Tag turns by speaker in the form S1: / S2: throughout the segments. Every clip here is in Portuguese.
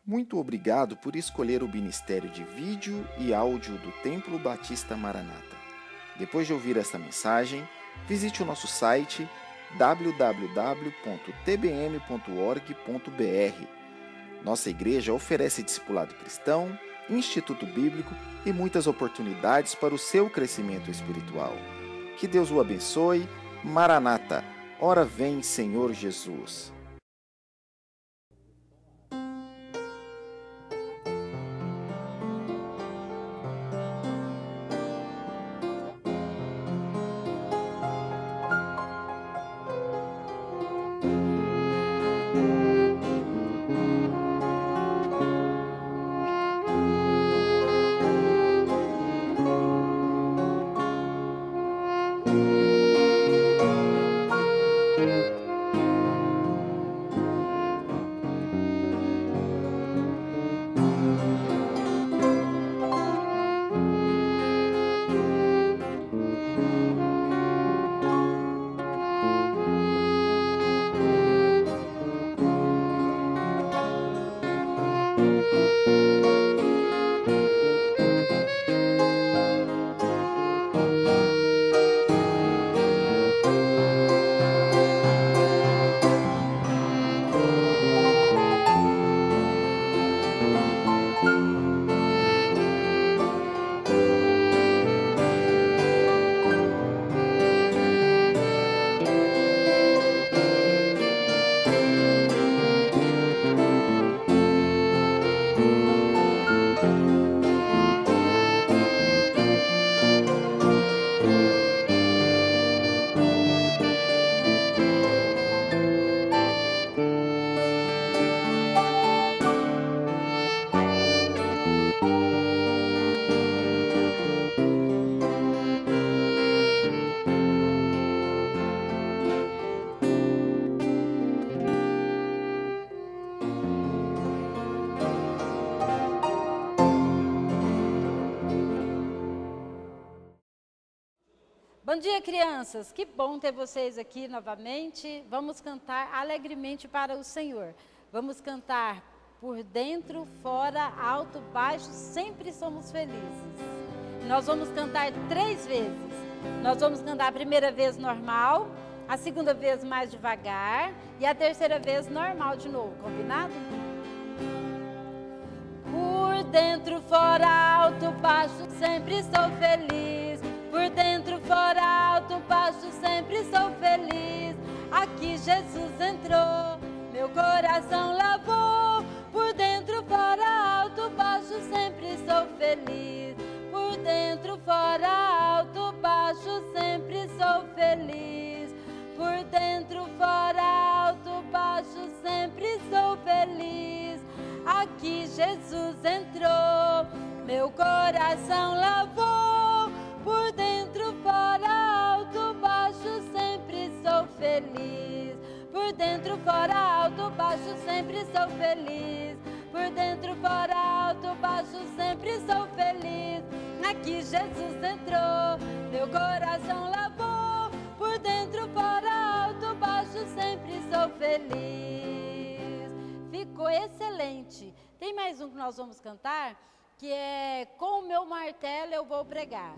S1: Muito obrigado por escolher o Ministério de Vídeo e Áudio do Templo Batista Maranata. Depois de ouvir esta mensagem, visite o nosso site www.tbm.org.br. Nossa igreja oferece discipulado cristão, instituto bíblico e muitas oportunidades para o seu crescimento espiritual. Que Deus o abençoe. Maranata, ora vem, Senhor Jesus.
S2: Bom dia, crianças! Que bom ter vocês aqui novamente. Vamos cantar alegremente para o Senhor. Vamos cantar por dentro, fora, alto, baixo, sempre somos felizes. Nós vamos cantar 3 vezes. Nós vamos cantar a primeira vez normal, a segunda vez mais devagar e a terceira vez normal de novo, combinado? Por dentro, fora, alto, baixo, sempre sou feliz. Por dentro, fora, alto, baixo, sempre sou feliz. Aqui Jesus entrou, meu coração lavou. Por dentro, fora, alto, baixo, sempre sou feliz. Por dentro, fora, alto, baixo, sempre sou feliz. Por dentro, fora, alto, baixo, sempre sou feliz. Aqui Jesus entrou, meu coração lavou. Por dentro, fora, alto, baixo, sempre sou feliz. Por dentro, fora, alto, baixo, sempre sou feliz. Por dentro, fora, alto, baixo, sempre sou feliz. Aqui Jesus entrou, meu coração lavou. Por dentro, fora, alto, baixo, sempre sou feliz. Ficou excelente. Tem mais um que nós vamos cantar, que é Com o Meu Martelo Eu Vou Pregar.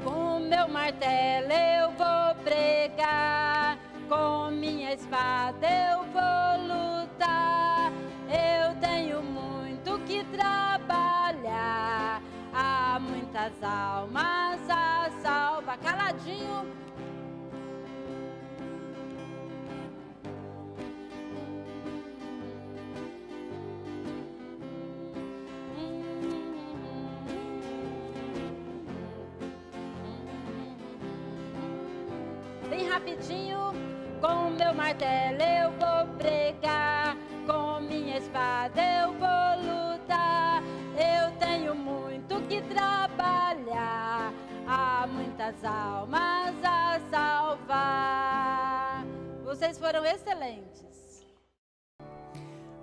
S2: Com meu martelo eu vou pregar, com minha espada eu vou lutar. Eu tenho muito que trabalhar, há muitas almas a salvar. Caladinho. Bem rapidinho, com meu martelo eu vou pregar, com minha espada eu vou lutar. Eu tenho muito que trabalhar, há muitas almas a salvar. Vocês foram excelentes.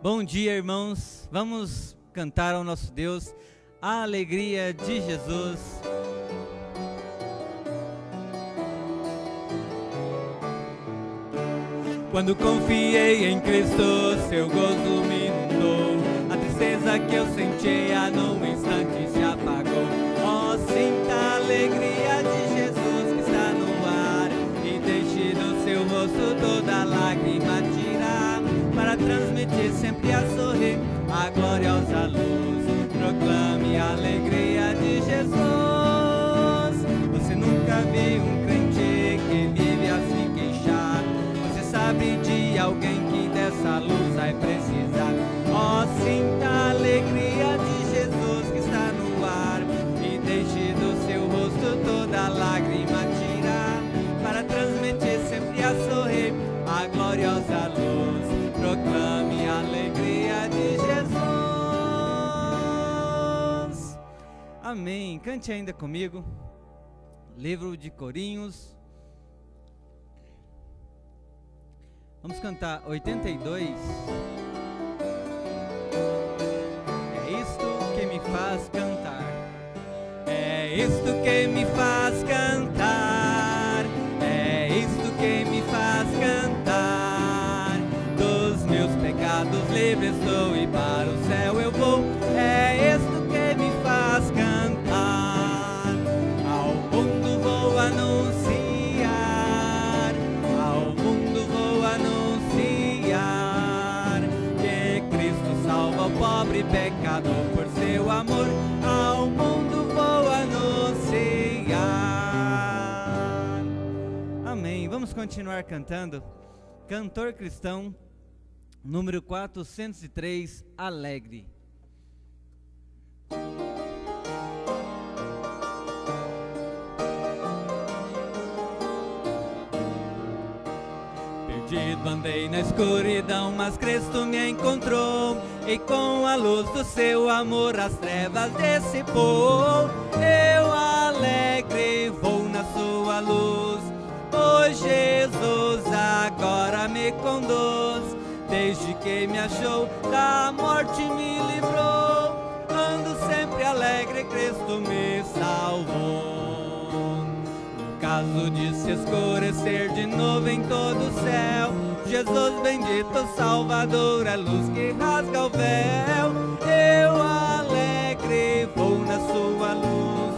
S3: Bom dia, irmãos. Vamos cantar ao nosso Deus a alegria de Jesus. Quando confiei em Cristo, seu gozo me inundou. A tristeza que eu sentia num instante se apagou. Oh, sinta a alegria de Jesus que está no ar, e deixe do seu rosto toda lágrima tirar, para transmitir sempre a sorrir a gloriosa luz. Proclame a alegria de Jesus. Você nunca viu um crente que vive a se queixar. Você sabe de alguém que dessa luz vai precisar. Oh, sinta a alegria de Jesus que está no ar, e deixe do seu rosto toda lágrima tirar, para transmitir sempre a sorrir a gloriosa luz. Proclame a alegria de Jesus. Amém. Cante ainda comigo. Livro de Coríntios. Vamos cantar 82. É isto que me faz cantar. É isto que me faz cantar. É isto que me faz cantar. Dos meus pecados livre estou e para o céu eu vou. É isto que me faz cantar. Ao mundo vou anunciar. Ao mundo vou anunciar que Cristo salva o pobre pecador por seu amor. Ao mundo vou anunciar. Amém. Vamos continuar cantando. Cantor cristão, número 403, Alegre. Perdido andei na escuridão, mas Cristo me encontrou, e com a luz do seu amor as trevas dissipou. Eu alegre vou na sua luz, pois Jesus agora me conduz. Desde que me achou, da morte me livrou. Ando sempre alegre, Cristo me salvou. No caso de se escurecer de novo em todo o céu, Jesus bendito Salvador, a luz que rasga o véu. Eu alegre vou na sua luz,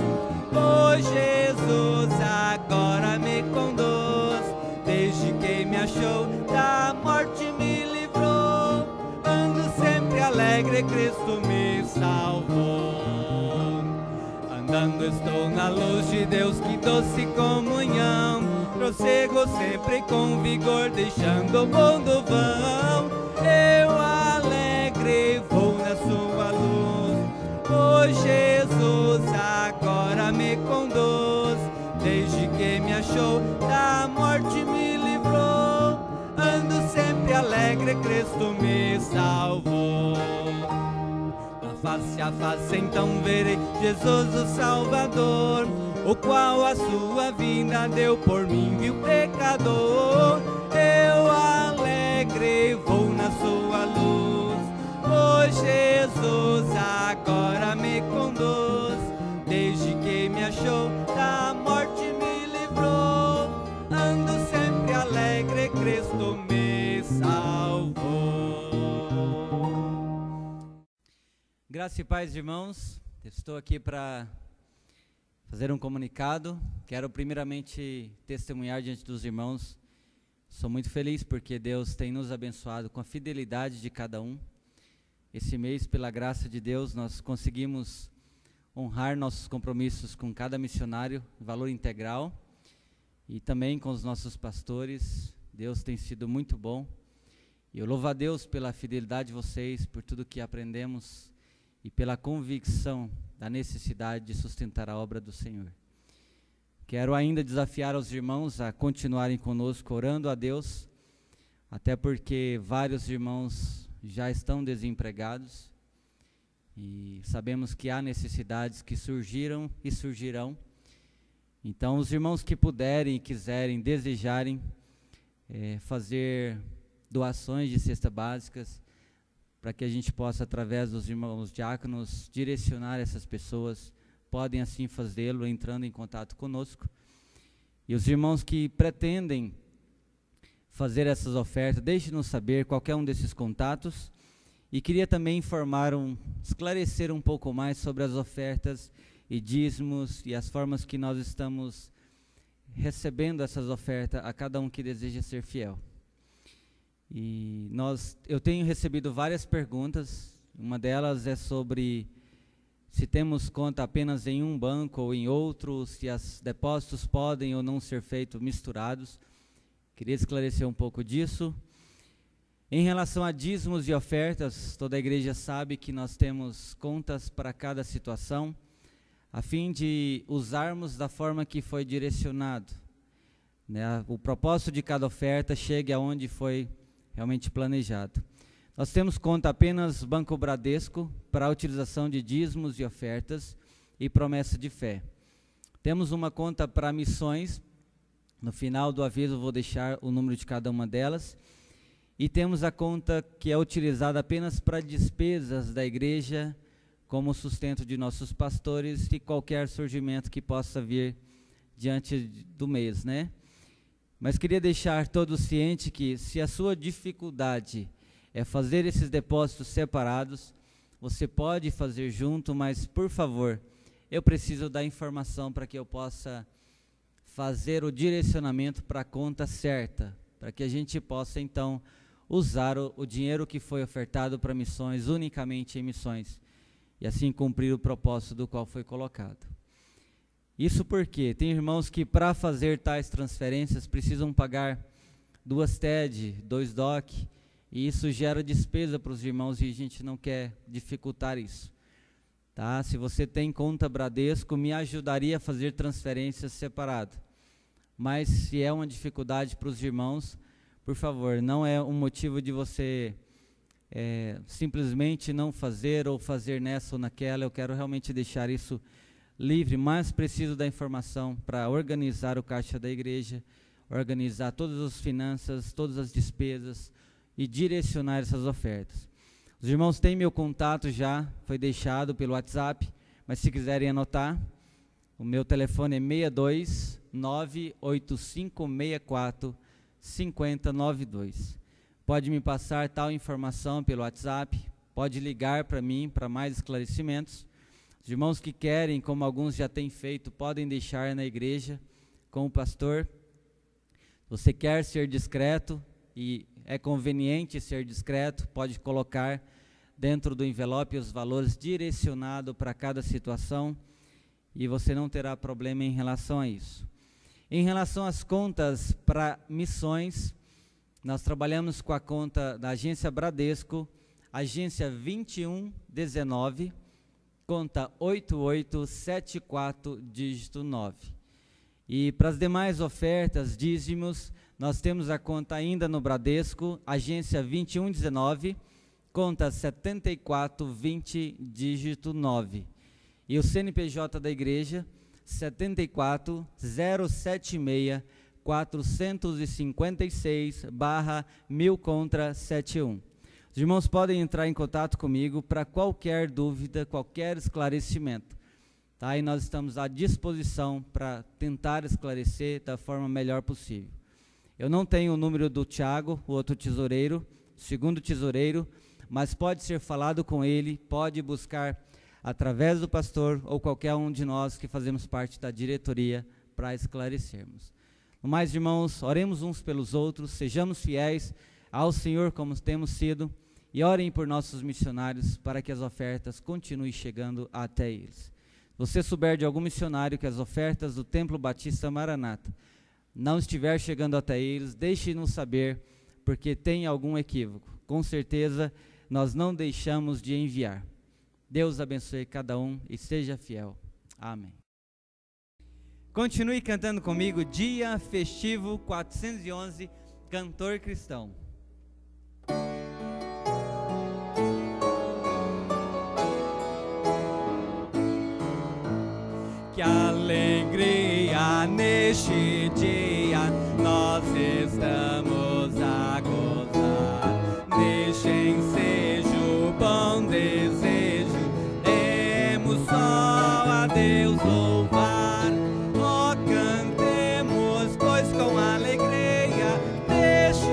S3: pois Jesus agora me conduz. Desde que me achou, da morte me livrou. Ando sempre alegre, Cristo me salvou. Andando estou na luz de Deus, que doce comunhão. Prossego sempre com vigor, deixando o mundo vão. Eu alegre vou na sua luz, pois Jesus agora me conduz. Desde que me achou, da morte me livrou. Ando sempre alegre, Cristo me salvou. Face a face então verei Jesus o Salvador, o qual a sua vida deu por mim, vil pecador. Eu alegre vou na sua luz, pois Jesus agora me conduz. Desde que me achou, da morte me livrou. Ando sempre alegre, Cristo me salvou. Graça e paz, irmãos. Estou aqui para fazer um comunicado. Quero primeiramente testemunhar diante dos irmãos. Sou muito feliz porque Deus tem nos abençoado com a fidelidade de cada um. Esse mês, pela graça de Deus, nós conseguimos honrar nossos compromissos com cada missionário, valor integral, e também com os nossos pastores. Deus tem sido muito bom. E eu louvo a Deus pela fidelidade de vocês, por tudo que aprendemos e pela convicção da necessidade de sustentar a obra do Senhor. Quero ainda desafiar os irmãos a continuarem conosco orando a Deus, até porque vários irmãos já estão desempregados e sabemos que há necessidades que surgiram e surgirão. Então, os irmãos que puderem, quiserem, desejarem fazer doações de cestas básicas, para que a gente possa, através dos irmãos diáconos, direcionar essas pessoas, podem assim fazê-lo entrando em contato conosco. E os irmãos que pretendem fazer essas ofertas, deixe-nos saber qualquer um desses contatos. E queria também esclarecer um pouco mais sobre as ofertas e dízimos e as formas que nós estamos recebendo essas ofertas a cada um que deseja ser fiel. E eu tenho recebido várias perguntas. Uma delas é sobre se temos conta apenas em um banco ou em outro, se os depósitos podem ou não ser feitos misturados. Queria esclarecer um pouco disso. Em relação a dízimos e ofertas, toda a igreja sabe que nós temos contas para cada situação, a fim de usarmos da forma que foi direcionado, né? O propósito de cada oferta chegue aonde foi realmente planejado. Nós temos conta apenas Banco Bradesco para a utilização de dízimos e ofertas e promessa de fé. Temos uma conta para missões, no final do aviso eu vou deixar o número de cada uma delas. E temos a conta que é utilizada apenas para despesas da igreja, como sustento de nossos pastores e qualquer surgimento que possa vir diante do mês, né? Mas queria deixar todos cientes que se a sua dificuldade é fazer esses depósitos separados, você pode fazer junto, mas por favor, eu preciso da informação para que eu possa fazer o direcionamento para a conta certa, para que a gente possa então usar o dinheiro que foi ofertado para missões, unicamente em missões, e assim cumprir o propósito do qual foi colocado. Isso porque tem irmãos que para fazer tais transferências precisam pagar 2 TED, 2 DOC, e isso gera despesa para os irmãos e a gente não quer dificultar isso. Tá? Se você tem conta Bradesco, me ajudaria a fazer transferências separado. Mas se é uma dificuldade para os irmãos, por favor, não é um motivo de você simplesmente não fazer ou fazer nessa ou naquela. Eu quero realmente deixar isso livre, mas preciso da informação para organizar o caixa da igreja, organizar todas as finanças, todas as despesas e direcionar essas ofertas. Os irmãos têm meu contato já, foi deixado pelo WhatsApp, mas se quiserem anotar, o meu telefone é 62 98564 5092. Pode me passar tal informação pelo WhatsApp, pode ligar para mim para mais esclarecimentos. Os irmãos que querem, como alguns já têm feito, podem deixar na igreja com o pastor. Você quer ser discreto e é conveniente ser discreto, pode colocar dentro do envelope os valores direcionados para cada situação e você não terá problema em relação a isso. Em relação às contas para missões, nós trabalhamos com a conta da agência Bradesco, agência 2119, conta 8874, dígito 9. E para as demais ofertas, dízimos, nós temos a conta ainda no Bradesco, agência 2119, conta 7420, dígito 9. E o CNPJ da igreja, 74 076 456/1000 contra 71. Os irmãos podem entrar em contato comigo para qualquer dúvida, qualquer esclarecimento. Tá? E nós estamos à disposição para tentar esclarecer da forma melhor possível. Eu não tenho o número do Tiago, o outro tesoureiro, segundo tesoureiro, mas pode ser falado com ele, pode buscar através do pastor ou qualquer um de nós que fazemos parte da diretoria para esclarecermos. No mais, irmãos, oremos uns pelos outros, sejamos fiéis ao Senhor como temos sido e orem por nossos missionários para que as ofertas continuem chegando até eles. Se você souber de algum missionário que as ofertas do Templo Batista Maranata não estiver chegando até eles, deixe-nos saber, porque tem algum equívoco. Com certeza, nós não deixamos de enviar. Deus abençoe cada um e seja fiel. Amém. Continue cantando comigo, Dia Festivo 411, Cantor Cristão. Que alegria neste dia nós estamos a gozar. Deixem seja o bom desejo, demos só a Deus louvar. Oh, cantemos, pois com alegria deixe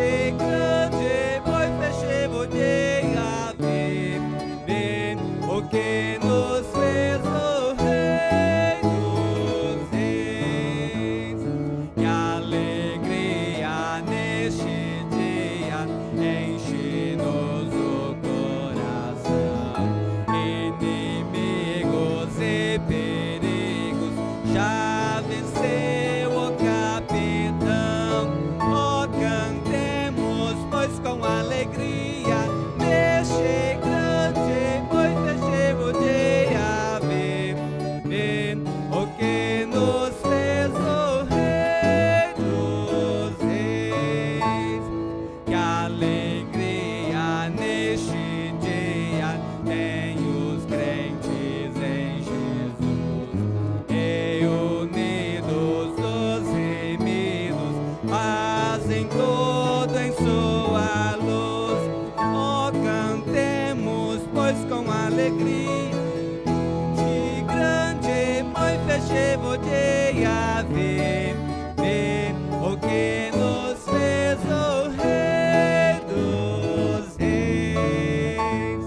S3: festevo de Yahvé, vê o que nos fez o Rei dos Reis.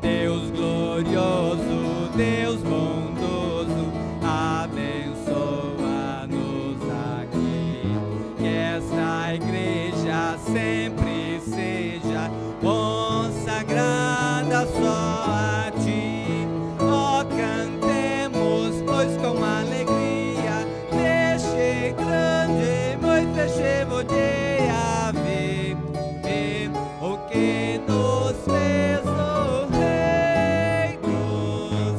S3: Deus glorioso, Deus bondoso, abençoa-nos aqui. Que esta igreja sempre seja consagrada só a ti. Ó, cantemos, pois com alegria, deixe grande, muito fechevo de Yahvé, vê o que nos fez o Rei dos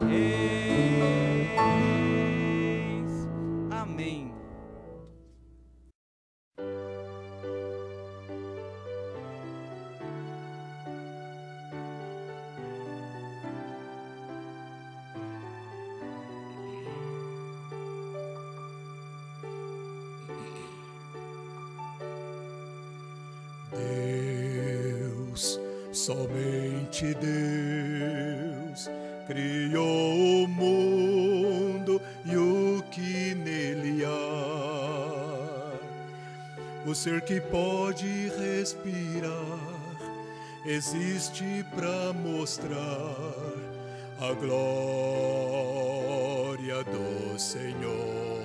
S3: Reis. Amém.
S4: Deus, somente Deus, criou o mundo e o que nele há. O ser que pode respirar existe para mostrar a glória do Senhor.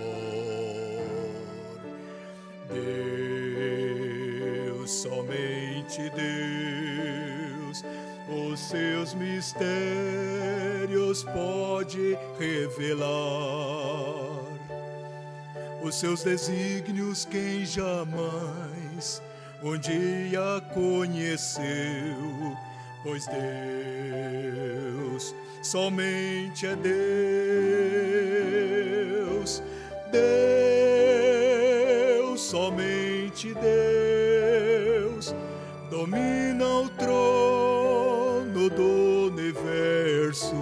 S4: Deus, somente Deus, os seus mistérios pode revelar. Os seus desígnios quem jamais um dia conheceu, pois Deus somente é Deus. Deus, somente Deus, domina o trono do universo.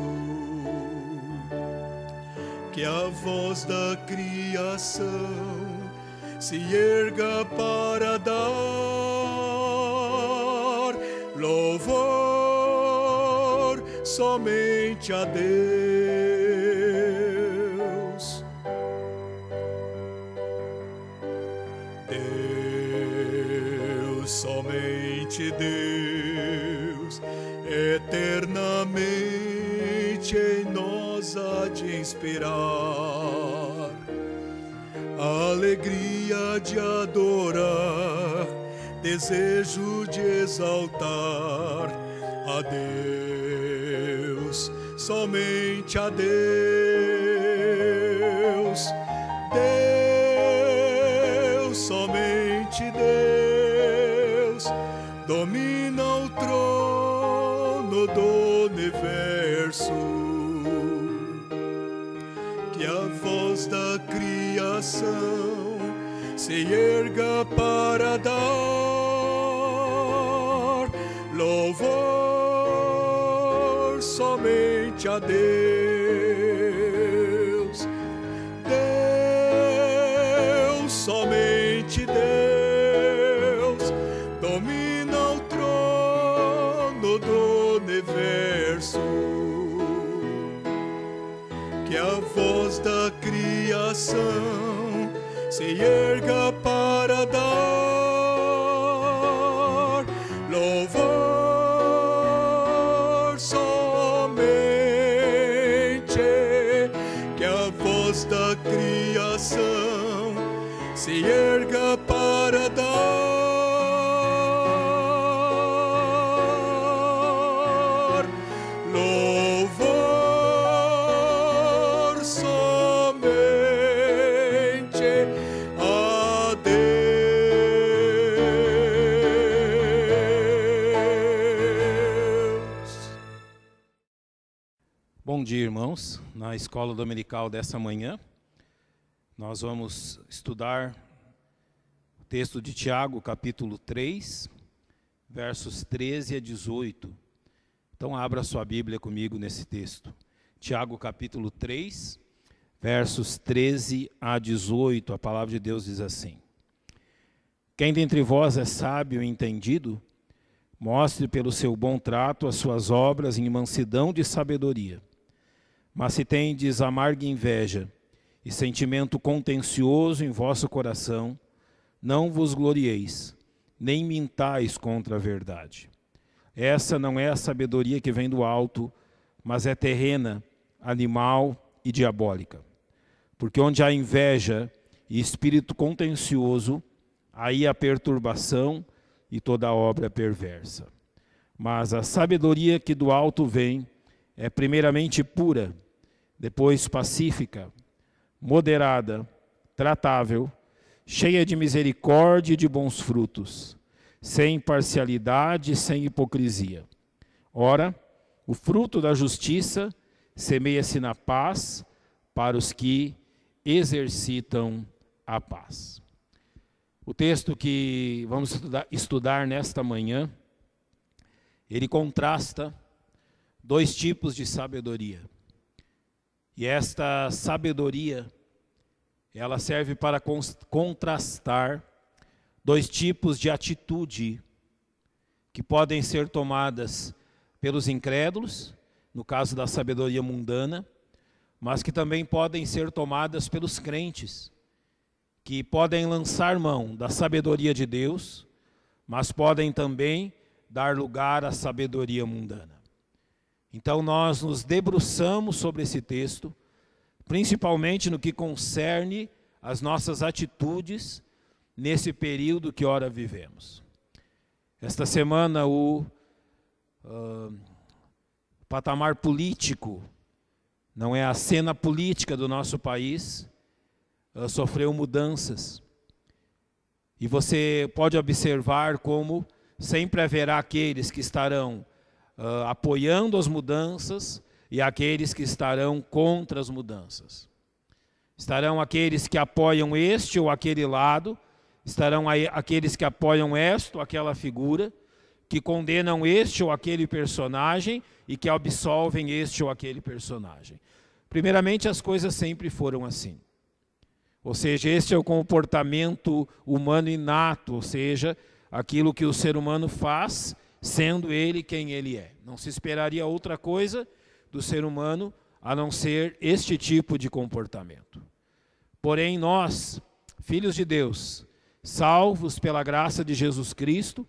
S4: Que a voz da criação se erga para dar louvor somente a Deus. Deus, somente Deus, eternamente em nós há de inspirar a alegria de adorar, desejo de exaltar a Deus, somente a Deus. Deus, somente Deus, domina o trono do universo. Que a voz da criação se erga para dar louvor somente a Deus. Deus, somente Deus, domina o trono do universo. Que a voz da criação se erga para dar louvor somente. Que a voz da criação se erga para dar louvor somente a Deus.
S5: Bom dia, irmãos. Na escola dominical dessa manhã, nós vamos estudar o texto de Tiago, capítulo 3, versos 13 a 18. Então, abra sua Bíblia comigo nesse texto. Tiago, capítulo 3, versos 13 a 18. A palavra de Deus diz assim: Quem dentre vós é sábio e entendido, mostre pelo seu bom trato as suas obras em mansidão de sabedoria. Mas se tendes amarga inveja e sentimento contencioso em vosso coração, não vos glorieis, nem mintais contra a verdade. Essa não é a sabedoria que vem do alto, mas é terrena, animal e diabólica. Porque onde há inveja e espírito contencioso, aí há perturbação e toda obra perversa. Mas a sabedoria que do alto vem é primeiramente pura, depois pacífica, moderada, tratável, cheia de misericórdia e de bons frutos, sem parcialidade e sem hipocrisia. Ora, o fruto da justiça semeia-se na paz para os que exercitam a paz. O texto que vamos estudar nesta manhã, ele contrasta dois tipos de sabedoria. E esta sabedoria, ela serve para contrastar dois tipos de atitude que podem ser tomadas pelos incrédulos, no caso da sabedoria mundana, mas que também podem ser tomadas pelos crentes, que podem lançar mão da sabedoria de Deus, mas podem também dar lugar à sabedoria mundana. Então nós nos debruçamos sobre esse texto, principalmente no que concerne as nossas atitudes nesse período que ora vivemos. Esta semana o patamar político, não é a cena política do nosso país, sofreu mudanças. E você pode observar como sempre haverá aqueles que estarão apoiando as mudanças e aqueles que estarão contra as mudanças. Estarão aqueles que apoiam este ou aquele lado, estarão aqueles que apoiam esta ou aquela figura, que condenam este ou aquele personagem e que absolvem este ou aquele personagem. Primeiramente, as coisas sempre foram assim. Ou seja, este é o comportamento humano inato, ou seja, aquilo que o ser humano faz, sendo ele quem ele é. Não se esperaria outra coisa do ser humano a não ser este tipo de comportamento. Porém, nós, filhos de Deus, salvos pela graça de Jesus Cristo,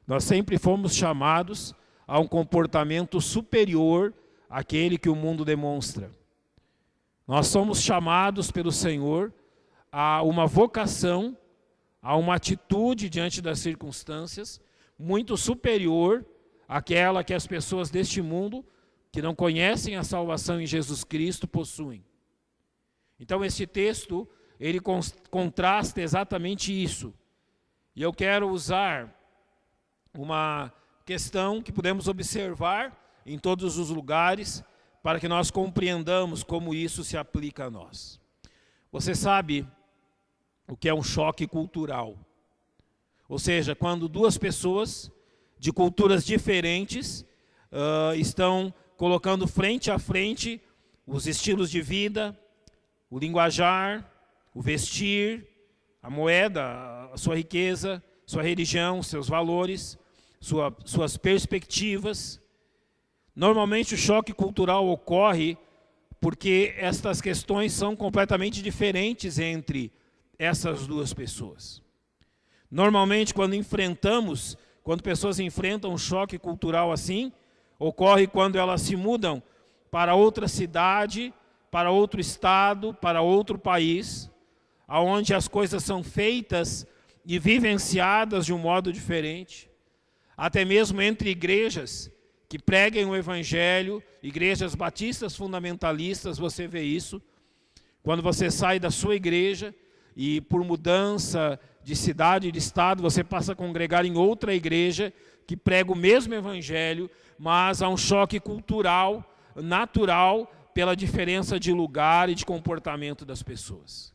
S5: nós sempre fomos chamados a um comportamento superior àquele que o mundo demonstra. Nós somos chamados pelo Senhor a uma vocação, a uma atitude diante das circunstâncias muito superior àquela que as pessoas deste mundo, que não conhecem a salvação em Jesus Cristo, possuem. Então esse texto, ele contrasta exatamente isso. E eu quero usar uma questão que podemos observar em todos os lugares, para que nós compreendamos como isso se aplica a nós. Você sabe o que é um choque cultural? Ou seja, quando duas pessoas de culturas diferentes estão colocando frente a frente os estilos de vida, o linguajar, o vestir, a moeda, a sua riqueza, sua religião, seus valores, suas perspectivas. Normalmente o choque cultural ocorre porque estas questões são completamente diferentes entre essas duas pessoas. Normalmente quando pessoas enfrentam um choque cultural assim, ocorre quando elas se mudam para outra cidade, para outro estado, para outro país, onde as coisas são feitas e vivenciadas de um modo diferente. Até mesmo entre igrejas que preguem o evangelho, igrejas batistas fundamentalistas, você vê isso. Quando você sai da sua igreja e por mudança de cidade e de estado, você passa a congregar em outra igreja que prega o mesmo evangelho, mas há um choque cultural, natural, pela diferença de lugar e de comportamento das pessoas.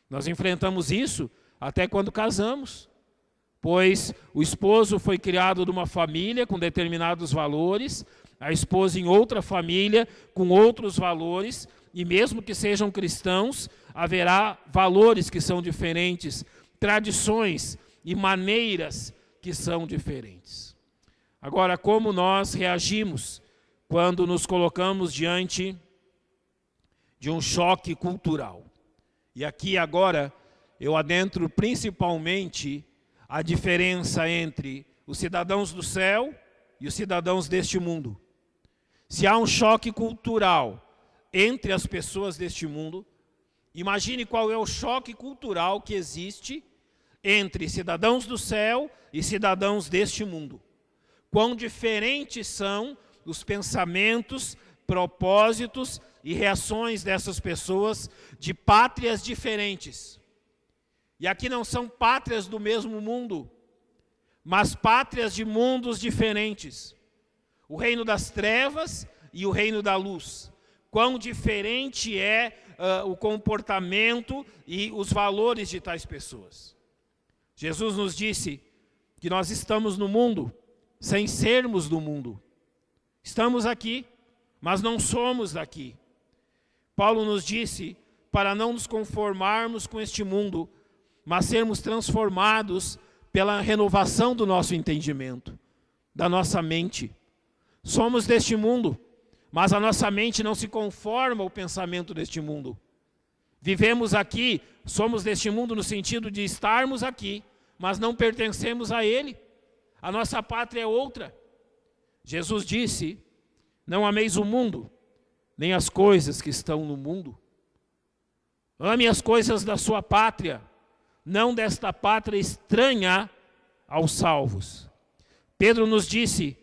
S5: Nós enfrentamos isso até quando casamos, pois o esposo foi criado numa família com determinados valores, a esposa em outra família com outros valores, e mesmo que sejam cristãos, haverá valores que são diferentes, tradições e maneiras que são diferentes. Agora, como nós reagimos quando nos colocamos diante de um choque cultural? E aqui agora eu adentro principalmente a diferença entre os cidadãos do céu e os cidadãos deste mundo. Se há um choque cultural entre as pessoas deste mundo, imagine qual é o choque cultural que existe entre cidadãos do céu e cidadãos deste mundo. Quão diferentes são os pensamentos, propósitos e reações dessas pessoas de pátrias diferentes. E aqui não são pátrias do mesmo mundo, mas pátrias de mundos diferentes. O reino das trevas e o reino da luz. Quão diferente é o comportamento e os valores de tais pessoas. Jesus nos disse que nós estamos no mundo sem sermos do mundo. Estamos aqui, mas não somos daqui. Paulo nos disse para não nos conformarmos com este mundo, mas sermos transformados pela renovação do nosso entendimento, da nossa mente. Somos deste mundo, mas a nossa mente não se conforma ao pensamento deste mundo. Vivemos aqui, somos deste mundo no sentido de estarmos aqui, mas não pertencemos a ele. A nossa pátria é outra. Jesus disse: não ameis o mundo, nem as coisas que estão no mundo. Ame as coisas da sua pátria, não desta pátria estranha aos salvos. Pedro nos disse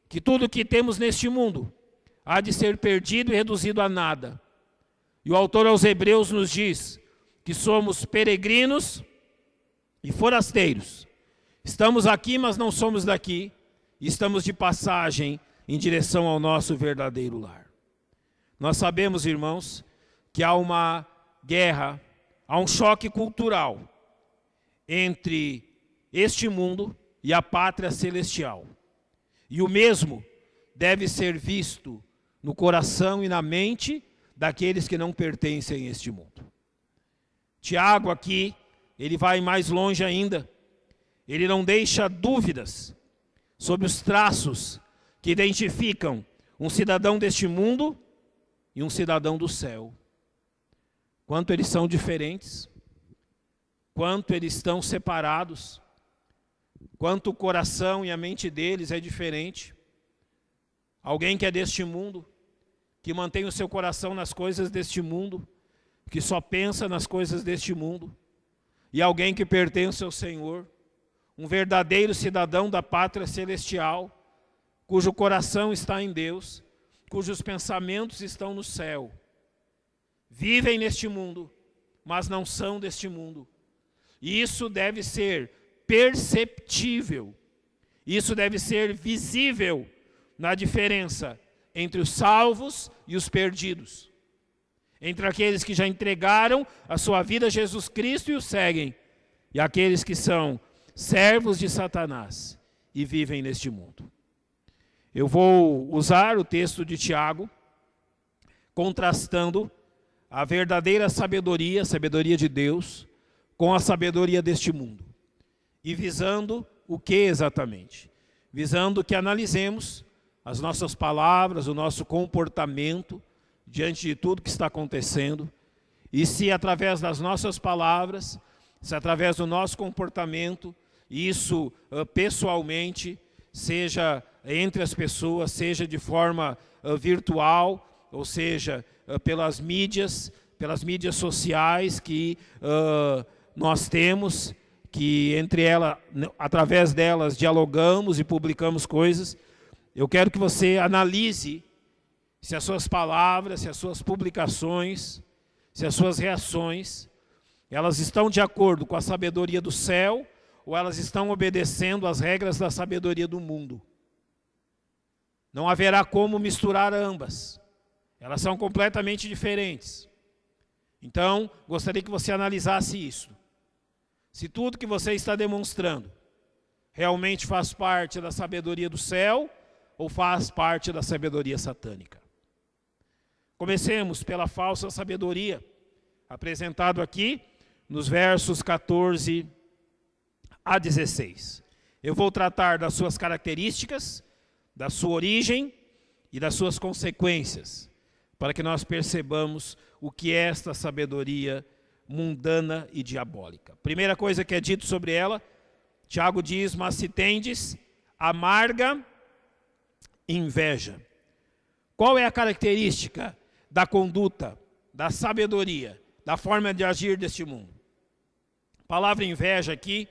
S5: que tudo que temos neste mundo há de ser perdido e reduzido a nada. E o autor aos Hebreus nos diz que somos peregrinos e forasteiros. Estamos aqui, mas não somos daqui. E estamos de passagem em direção ao nosso verdadeiro lar. Nós sabemos, irmãos, que há uma guerra, há um choque cultural entre este mundo e a pátria celestial. E o mesmo deve ser visto no coração e na mente daqueles que não pertencem a este mundo. Tiago aqui, ele vai mais longe ainda. Ele não deixa dúvidas sobre os traços que identificam um cidadão deste mundo e um cidadão do céu. Quanto eles são diferentes, quanto eles estão separados, quanto o coração e a mente deles é diferente. Alguém que é deste mundo, que mantém o seu coração nas coisas deste mundo, que só pensa nas coisas deste mundo, e alguém que pertence ao Senhor, um verdadeiro cidadão da pátria celestial, cujo coração está em Deus, cujos pensamentos estão no céu. Vivem neste mundo, mas não são deste mundo. E isso deve ser perceptível, isso deve ser visível na diferença entre os salvos e os perdidos, entre aqueles que já entregaram a sua vida a Jesus Cristo e o seguem, e aqueles que são servos de Satanás e vivem neste mundo. Eu vou usar o texto de Tiago, contrastando a verdadeira sabedoria, a sabedoria de Deus, com a sabedoria deste mundo. E visando o que exatamente? Visando que analisemos as nossas palavras, o nosso comportamento diante de tudo que está acontecendo, e se através das nossas palavras, se através do nosso comportamento, isso pessoalmente, seja entre as pessoas, seja de forma virtual, ou seja, pelas mídias sociais que nós temos, que entre elas, através delas, dialogamos e publicamos coisas. Eu quero que você analise se as suas palavras, se as suas publicações, se as suas reações, elas estão de acordo com a sabedoria do céu ou elas estão obedecendo às regras da sabedoria do mundo. Não haverá como misturar ambas. Elas são completamente diferentes. Então, gostaria que você analisasse isso. Se tudo que você está demonstrando realmente faz parte da sabedoria do céu ou faz parte da sabedoria satânica. Comecemos pela falsa sabedoria, apresentado aqui nos versos 14 a 16. Eu vou tratar das suas características, da sua origem e das suas consequências, para que nós percebamos o que esta sabedoria mundana e diabólica. Primeira coisa que é dito sobre ela, Tiago diz: mas se tendes amarga inveja. Qual é a característica da conduta, da sabedoria, da forma de agir deste mundo? A palavra inveja aqui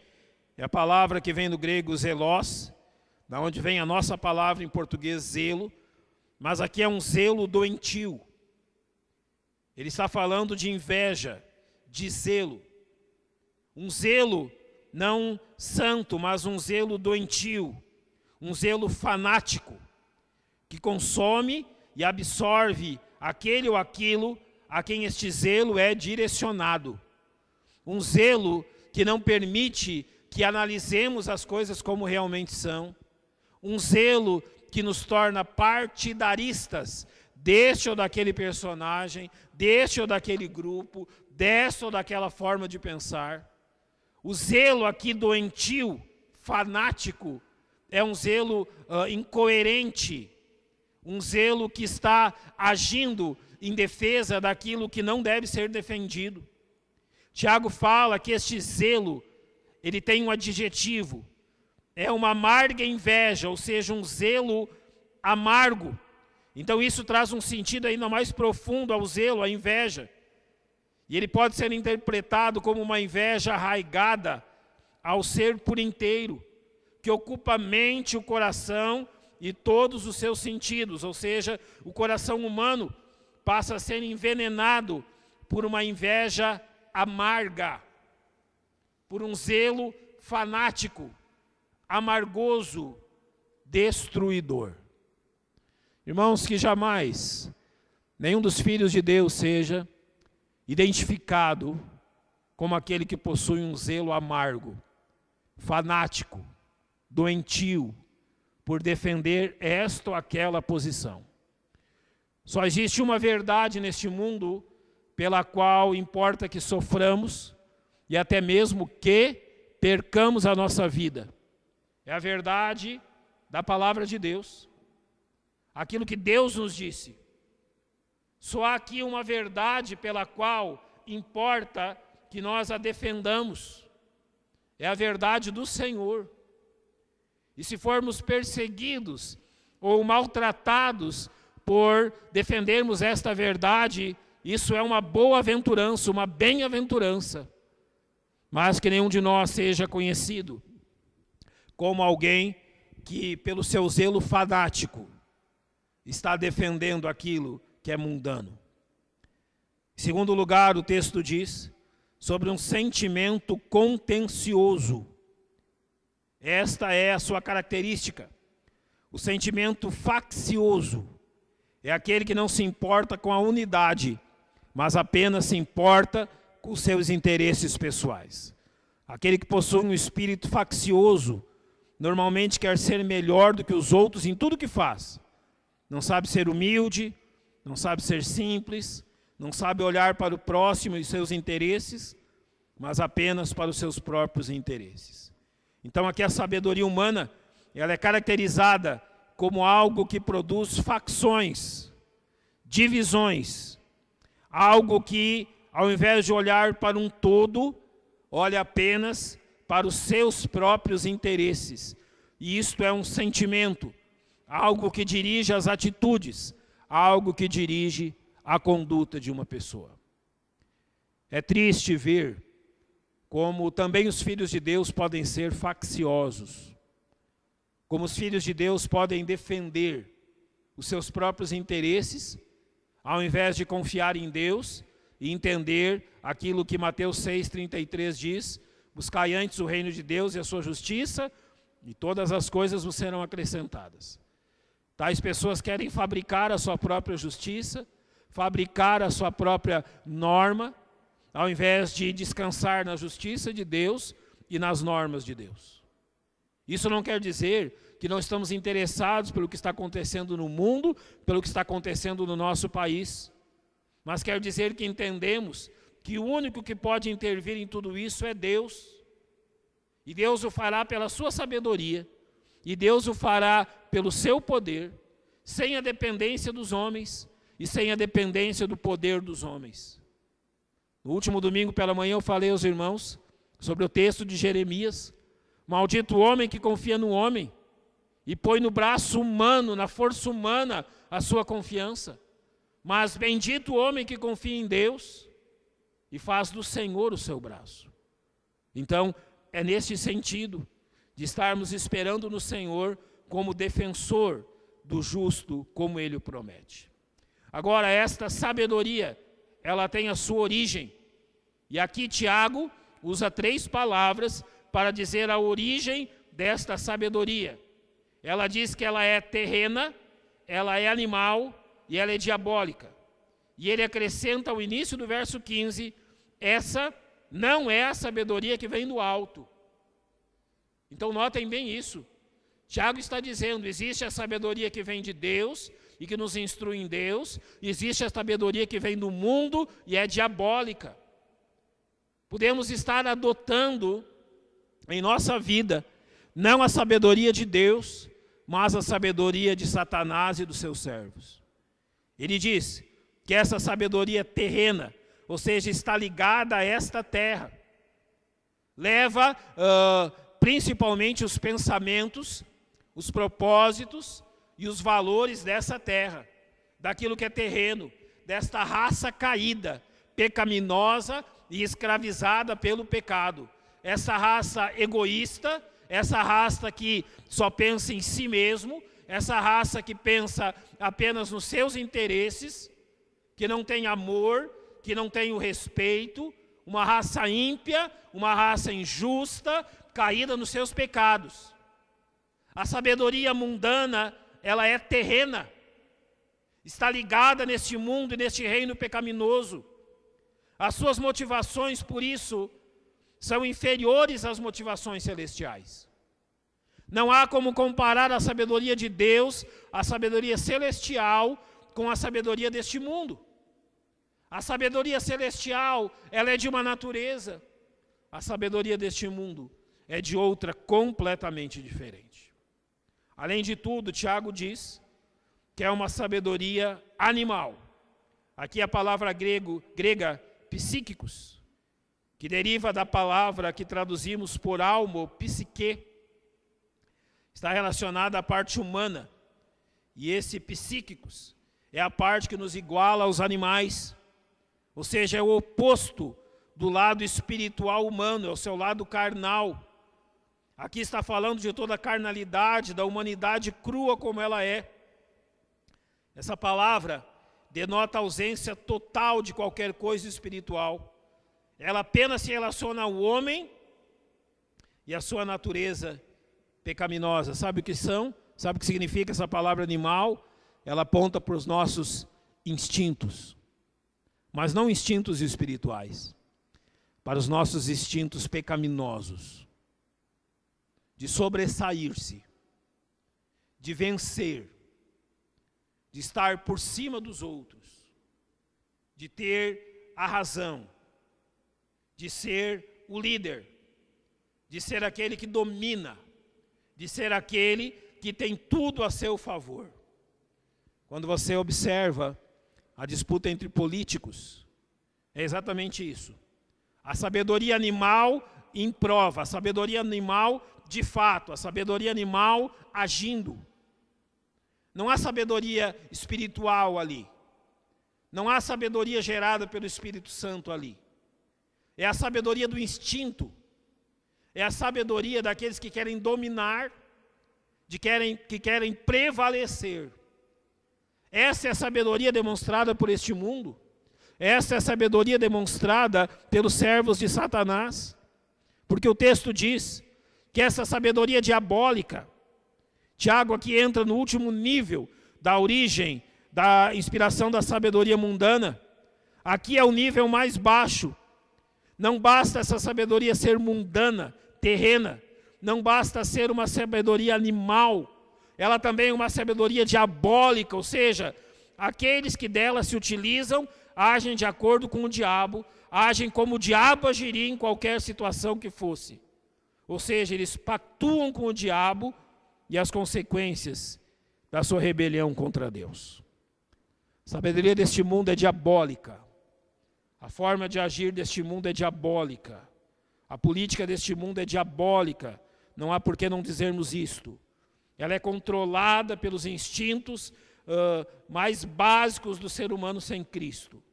S5: é a palavra que vem do grego zelós, da onde vem a nossa palavra em português zelo, mas aqui é um zelo doentio. Ele está falando de inveja, de zelo. Um zelo não santo, mas um zelo doentio, um zelo fanático, que consome e absorve aquele ou aquilo a quem este zelo é direcionado. Um zelo que não permite que analisemos as coisas como realmente são. Um zelo que nos torna partidaristas deste ou daquele personagem, deste ou daquele grupo, desta ou daquela forma de pensar. O zelo aqui doentio, fanático, é um zelo incoerente, um zelo que está agindo em defesa daquilo que não deve ser defendido. Tiago fala que este zelo, ele tem um adjetivo, é uma amarga inveja, ou seja, um zelo amargo. Então isso traz um sentido ainda mais profundo ao zelo, à inveja. E ele pode ser interpretado como uma inveja arraigada ao ser por inteiro, que ocupa a mente, o coração e todos os seus sentidos, ou seja, o coração humano passa a ser envenenado por uma inveja amarga, por um zelo fanático, amargoso, destruidor. Irmãos, que jamais nenhum dos filhos de Deus seja identificado como aquele que possui um zelo amargo, fanático, doentio, por defender esta ou aquela posição. Só existe uma verdade neste mundo pela qual importa que soframos e até mesmo que percamos a nossa vida. É a verdade da palavra de Deus. Aquilo que Deus nos disse. Só há aqui uma verdade pela qual importa que nós a defendamos. É a verdade do Senhor. E se formos perseguidos ou maltratados por defendermos esta verdade, isso é uma boa-aventurança, uma bem-aventurança. Mas que nenhum de nós seja conhecido como alguém que, pelo seu zelo fanático, está defendendo aquilo que é mundano. Em segundo lugar, o texto diz sobre um sentimento contencioso. Esta é a sua característica. O sentimento faccioso é aquele que não se importa com a unidade, mas apenas se importa com os seus interesses pessoais. Aquele que possui um espírito faccioso normalmente quer ser melhor do que os outros em tudo que faz. Não sabe ser humilde, não sabe ser simples, não sabe olhar para o próximo e seus interesses, mas apenas para os seus próprios interesses. Então aqui a sabedoria humana, ela é caracterizada como algo que produz facções, divisões, algo que, ao invés de olhar para um todo, olha apenas para os seus próprios interesses. E isto é um sentimento, algo que dirige as atitudes, algo que dirige a conduta de uma pessoa. É triste ver como também os filhos de Deus podem ser facciosos, como os filhos de Deus podem defender os seus próprios interesses, ao invés de confiar em Deus e entender aquilo que Mateus 6,33 diz: buscai antes o reino de Deus e a sua justiça, e todas as coisas vos serão acrescentadas. Tais pessoas querem fabricar a sua própria justiça, fabricar a sua própria norma, ao invés de descansar na justiça de Deus e nas normas de Deus. Isso não quer dizer que não estamos interessados pelo que está acontecendo no mundo, pelo que está acontecendo no nosso país, mas quer dizer que entendemos que o único que pode intervir em tudo isso é Deus. E Deus o fará pela sua sabedoria, e Deus o fará pelo seu poder, sem a dependência dos homens e sem a dependência do poder dos homens.
S6: No último domingo pela manhã eu falei aos irmãos sobre o texto de Jeremias. Maldito o homem que confia no homem e põe no braço humano, na força humana, a sua confiança. Mas bendito o homem que confia em Deus e faz do Senhor o seu braço. Então, é nesse sentido de estarmos esperando no Senhor como defensor do justo, como Ele o promete. Agora, esta sabedoria, ela tem a sua origem. E aqui Tiago usa 3 palavras para dizer a origem desta sabedoria. Ela diz que ela é terrena, ela é animal e ela é diabólica. E ele acrescenta ao início do verso 15, essa não é a sabedoria que vem do alto. Então notem bem isso. Tiago está dizendo, existe a sabedoria que vem de Deus e que nos instrui em Deus, existe a sabedoria que vem do mundo e é diabólica. Podemos estar adotando em nossa vida, não a sabedoria de Deus, mas a sabedoria de Satanás e dos seus servos. Ele diz que essa sabedoria terrena, ou seja, está ligada a esta terra, leva principalmente os pensamentos, os propósitos e os valores dessa terra, daquilo que é terreno, desta raça caída, pecaminosa e escravizada pelo pecado. Essa raça egoísta, essa raça que só pensa em si mesmo, essa raça que pensa apenas nos seus interesses, que não tem amor, que não tem o respeito, uma raça ímpia, uma raça injusta, caída nos seus pecados. A sabedoria mundana, ela é terrena, está ligada neste mundo e neste reino pecaminoso. As suas motivações, por isso, são inferiores às motivações celestiais. Não há como comparar a sabedoria de Deus, a sabedoria celestial, com a sabedoria deste mundo. A sabedoria celestial, ela é de uma natureza. A sabedoria deste mundo é de outra completamente diferente. Além de tudo, Tiago diz que é uma sabedoria animal. Aqui a palavra grega psíquicos, que deriva da palavra que traduzimos por alma, ou psique, está relacionada à parte humana. E esse psíquicos é a parte que nos iguala aos animais, ou seja, é o oposto do lado espiritual humano, é o seu lado carnal. Aqui está falando de toda a carnalidade, da humanidade crua como ela é. Essa palavra denota a ausência total de qualquer coisa espiritual. Ela apenas se relaciona ao homem e à sua natureza pecaminosa. Sabe o que são? Sabe o que significa essa palavra animal? Ela aponta para os nossos instintos, mas não instintos espirituais, para os nossos instintos pecaminosos, de sobressair-se, de vencer, de estar por cima dos outros, de ter a razão, de ser o líder, de ser aquele que domina, de ser aquele que tem tudo a seu favor. Quando você observa a disputa entre políticos, é exatamente isso. A sabedoria animal em prova, a sabedoria animal de fato, a sabedoria animal agindo. Não há sabedoria espiritual ali. Não há sabedoria gerada pelo Espírito Santo ali. É a sabedoria do instinto. É a sabedoria daqueles que querem dominar, que querem prevalecer. Essa é a sabedoria demonstrada por este mundo. Essa é a sabedoria demonstrada pelos servos de Satanás. Porque o texto diz que essa sabedoria diabólica, Tiago aqui entra no último nível da origem, da inspiração da sabedoria mundana. Aqui é o nível mais baixo. Não basta essa sabedoria ser mundana, terrena. Não basta ser uma sabedoria animal. Ela também é uma sabedoria diabólica, ou seja, aqueles que dela se utilizam, agem de acordo com o diabo, agem como o diabo agiria em qualquer situação que fosse. Ou seja, eles pactuam com o diabo e as consequências da sua rebelião contra Deus. A sabedoria deste mundo é diabólica. A forma de agir deste mundo é diabólica. A política deste mundo é diabólica. Não há por que não dizermos isto. Ela é controlada pelos instintos mais básicos do ser humano sem Cristo.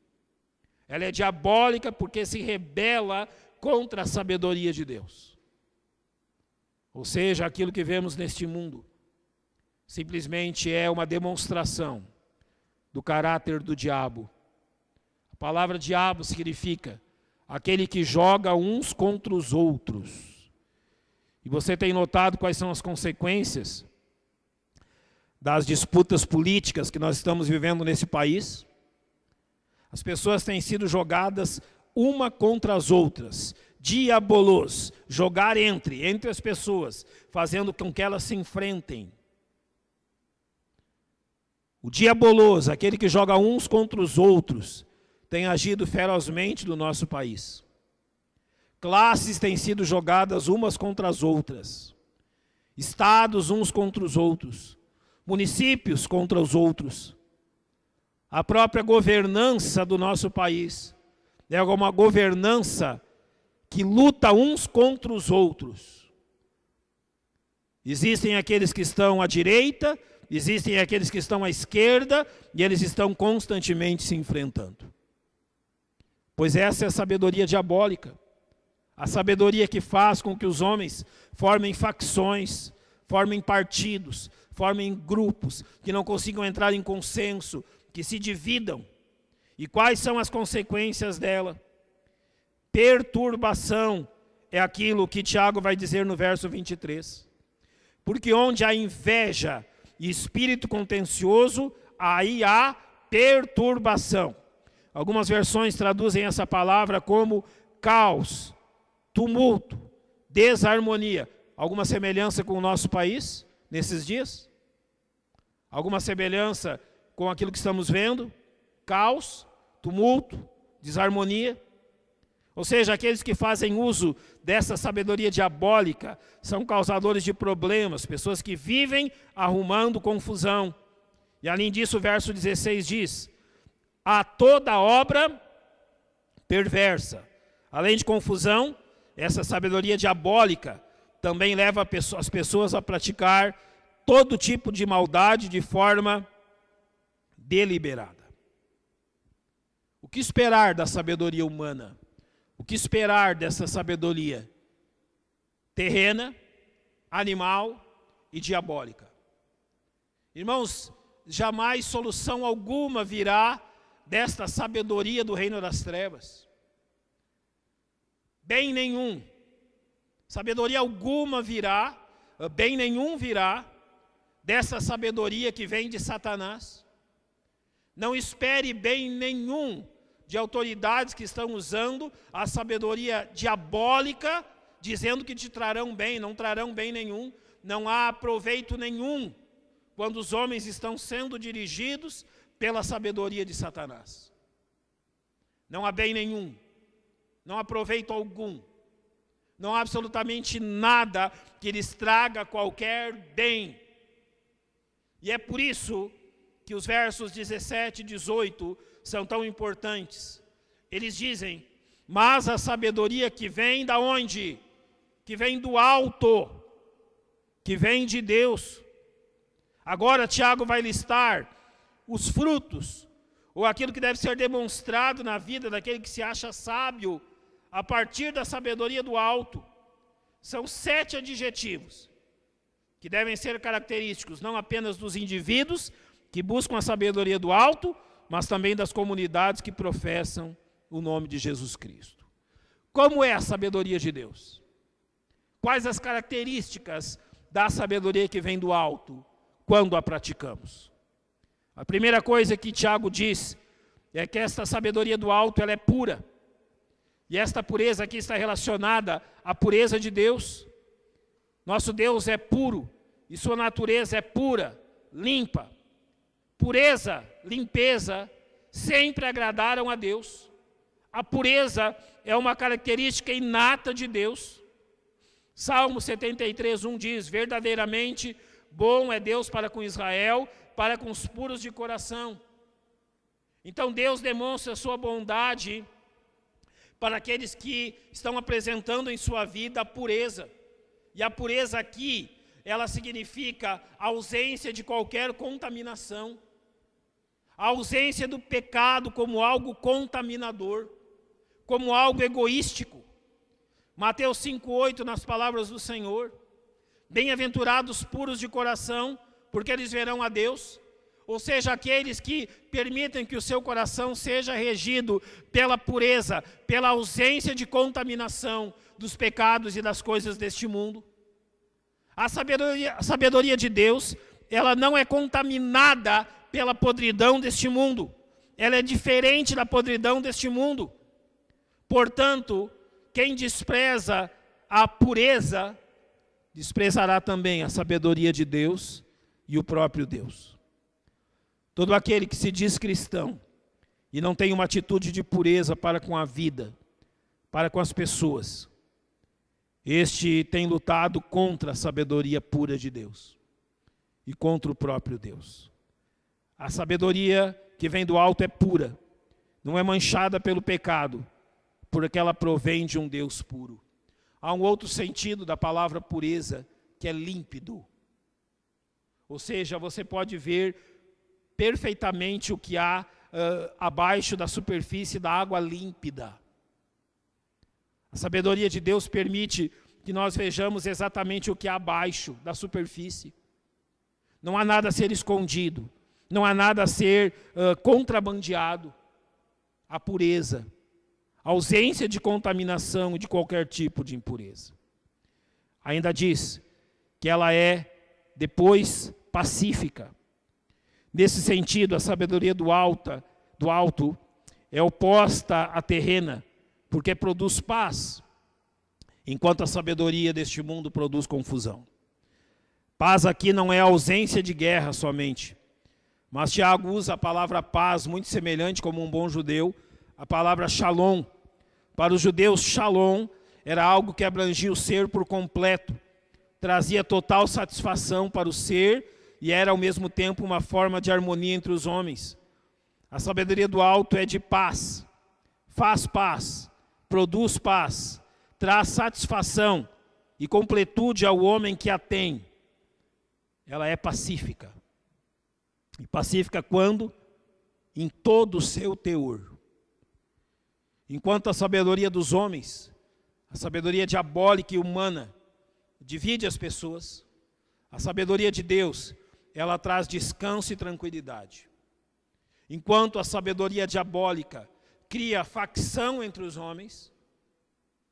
S6: Ela é diabólica porque se rebela contra a sabedoria de Deus. Ou seja, aquilo que vemos neste mundo simplesmente é uma demonstração do caráter do diabo. A palavra diabo significa aquele que joga uns contra os outros. E você tem notado quais são as consequências das disputas políticas que nós estamos vivendo nesse país? As pessoas têm sido jogadas uma contra as outras, diabolos, jogar entre as pessoas, fazendo com que elas se enfrentem. O diabolos, aquele que joga uns contra os outros, tem agido ferozmente no nosso país. Classes têm sido jogadas umas contra as outras, estados uns contra os outros, municípios contra os outros. A própria governança do nosso país é uma governança que luta uns contra os outros. Existem aqueles que estão à direita, existem aqueles que estão à esquerda, e eles estão constantemente se enfrentando. Pois essa é a sabedoria diabólica. A sabedoria que faz com que os homens formem facções, formem partidos, formem grupos, que não consigam entrar em consenso, que se dividam. E quais são as consequências dela? Perturbação é aquilo que Tiago vai dizer no verso 23. Porque onde há inveja e espírito contencioso, aí há perturbação. Algumas versões traduzem essa palavra como caos, tumulto, desarmonia. Alguma semelhança com o nosso país nesses dias? Alguma semelhança com aquilo que estamos vendo? Caos, tumulto, desarmonia. Ou seja, aqueles que fazem uso dessa sabedoria diabólica são causadores de problemas, pessoas que vivem arrumando confusão. E além disso, o verso 16 diz: há toda obra perversa. Além de confusão, essa sabedoria diabólica também leva as pessoas a praticar todo tipo de maldade de forma deliberada. O que esperar da sabedoria humana? O que esperar dessa sabedoria terrena, animal e diabólica? Irmãos, jamais solução alguma virá desta sabedoria do reino das trevas. Bem nenhum. Sabedoria alguma virá, bem nenhum virá dessa sabedoria que vem de Satanás. Não espere bem nenhum de autoridades que estão usando a sabedoria diabólica, dizendo que te trarão bem. Não trarão bem nenhum. Não há proveito nenhum quando os homens estão sendo dirigidos pela sabedoria de Satanás. Não há bem nenhum. Não há proveito algum. Não há absolutamente nada que lhes traga qualquer bem. E é por isso que os versos 17 e 18 são tão importantes. Eles dizem: mas a sabedoria que vem da onde? Que vem do alto, que vem de Deus. Agora Tiago vai listar os frutos, ou aquilo que deve ser demonstrado na vida daquele que se acha sábio, a partir da sabedoria do alto. São 7 adjetivos, que devem ser característicos, não apenas dos indivíduos que buscam a sabedoria do alto, mas também das comunidades que professam o nome de Jesus Cristo. Como é a sabedoria de Deus? Quais as características da sabedoria que vem do alto, quando a praticamos? A primeira coisa que Tiago diz é que esta sabedoria do alto, ela é pura. E esta pureza aqui está relacionada à pureza de Deus. Nosso Deus é puro, e sua natureza é pura, limpa. Pureza, limpeza, sempre agradaram a Deus. A pureza é uma característica inata de Deus. Salmo 73:1 diz: verdadeiramente bom é Deus para com Israel, para com os puros de coração. Então Deus demonstra a sua bondade para aqueles que estão apresentando em sua vida a pureza. E a pureza aqui, ela significa a ausência de qualquer contaminação. A ausência do pecado como algo contaminador, como algo egoístico. Mateus 5,8, nas palavras do Senhor: bem-aventurados puros de coração, porque eles verão a Deus. Ou seja, aqueles que permitem que o seu coração seja regido pela pureza, pela ausência de contaminação dos pecados e das coisas deste mundo. A sabedoria de Deus, ela não é contaminada pela podridão deste mundo. Ela é diferente da podridão deste mundo. Portanto, quem despreza a pureza, desprezará também a sabedoria de Deus e o próprio Deus. Todo aquele que se diz cristão e não tem uma atitude de pureza para com a vida, para com as pessoas, este tem lutado contra a sabedoria pura de Deus e contra o próprio Deus. A sabedoria que vem do alto é pura, não é manchada pelo pecado, porque ela provém de um Deus puro. Há um outro sentido da palavra pureza, que é límpido. Ou seja, você pode ver perfeitamente o que há abaixo da superfície da água límpida. A sabedoria de Deus permite que nós vejamos exatamente o que há abaixo da superfície. Não há nada a ser escondido, não há nada a ser contrabandeado. A pureza, a ausência de contaminação e de qualquer tipo de impureza. Ainda diz que ela é, depois, pacífica. Nesse sentido, a sabedoria do alto é oposta à terrena, porque produz paz, enquanto a sabedoria deste mundo produz confusão. Paz aqui não é a ausência de guerra somente, mas Tiago usa a palavra paz, muito semelhante como um bom judeu, a palavra shalom. Para os judeus, shalom era algo que abrangia o ser por completo, trazia total satisfação para o ser e era ao mesmo tempo uma forma de harmonia entre os homens. A sabedoria do alto é de paz, faz paz, produz paz, traz satisfação e completude ao homem que a tem. Ela é pacífica. E pacífica quando? Em todo o seu teor. Enquanto a sabedoria dos homens, a sabedoria diabólica e humana, divide as pessoas, a sabedoria de Deus, ela traz descanso e tranquilidade. Enquanto a sabedoria diabólica cria facção entre os homens,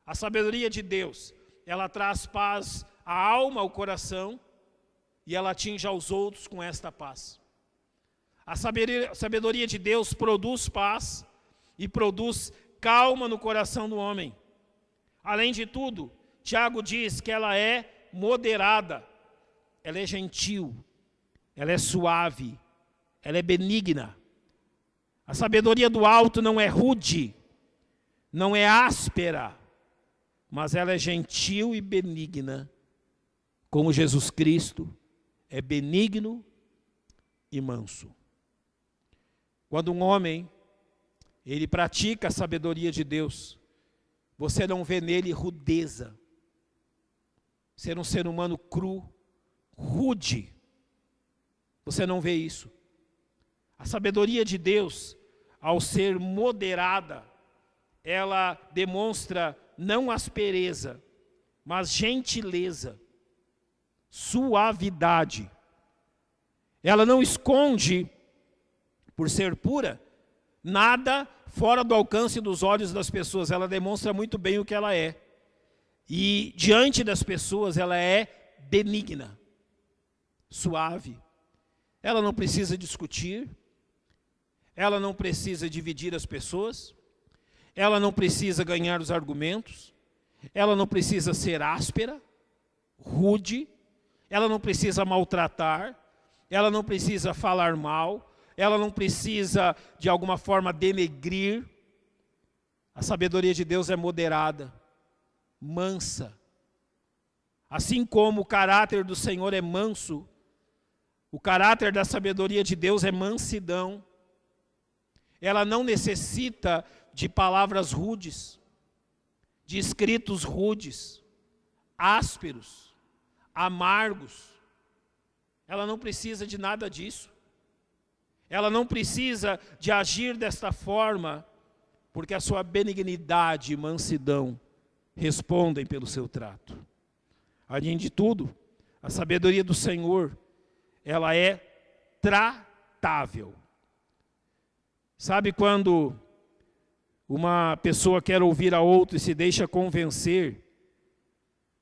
S6: a sabedoria de Deus, ela traz paz à alma, ao coração, e ela atinge aos outros com esta paz. A sabedoria de Deus produz paz e produz calma no coração do homem. Além de tudo, Tiago diz que ela é moderada, ela é gentil, ela é suave, ela é benigna. A sabedoria do alto não é rude, não é áspera, mas ela é gentil e benigna, como Jesus Cristo é benigno e manso. Quando um homem, ele pratica a sabedoria de Deus, você não vê nele rudeza, ser um ser humano cru, rude, você não vê isso. A sabedoria de Deus, ao ser moderada, ela demonstra não aspereza, mas gentileza, suavidade. Ela não esconde, por ser pura, nada fora do alcance dos olhos das pessoas. Ela demonstra muito bem o que ela é. E diante das pessoas ela é benigna, suave. Ela não precisa discutir, ela não precisa dividir as pessoas, ela não precisa ganhar os argumentos, ela não precisa ser áspera, rude, ela não precisa maltratar, ela não precisa falar mal, ela não precisa de alguma forma denegrir. A sabedoria de Deus é moderada, mansa. Assim como o caráter do Senhor é manso, o caráter da sabedoria de Deus é mansidão. Ela não necessita de palavras rudes. de escritos rudes, ásperos, amargos. Ela não precisa de nada disso. Ela não precisa de agir desta forma, porque a sua benignidade e mansidão respondem pelo seu trato. Além de tudo, a sabedoria do Senhor, ela é tratável. Sabe quando uma pessoa quer ouvir a outra e se deixa convencer,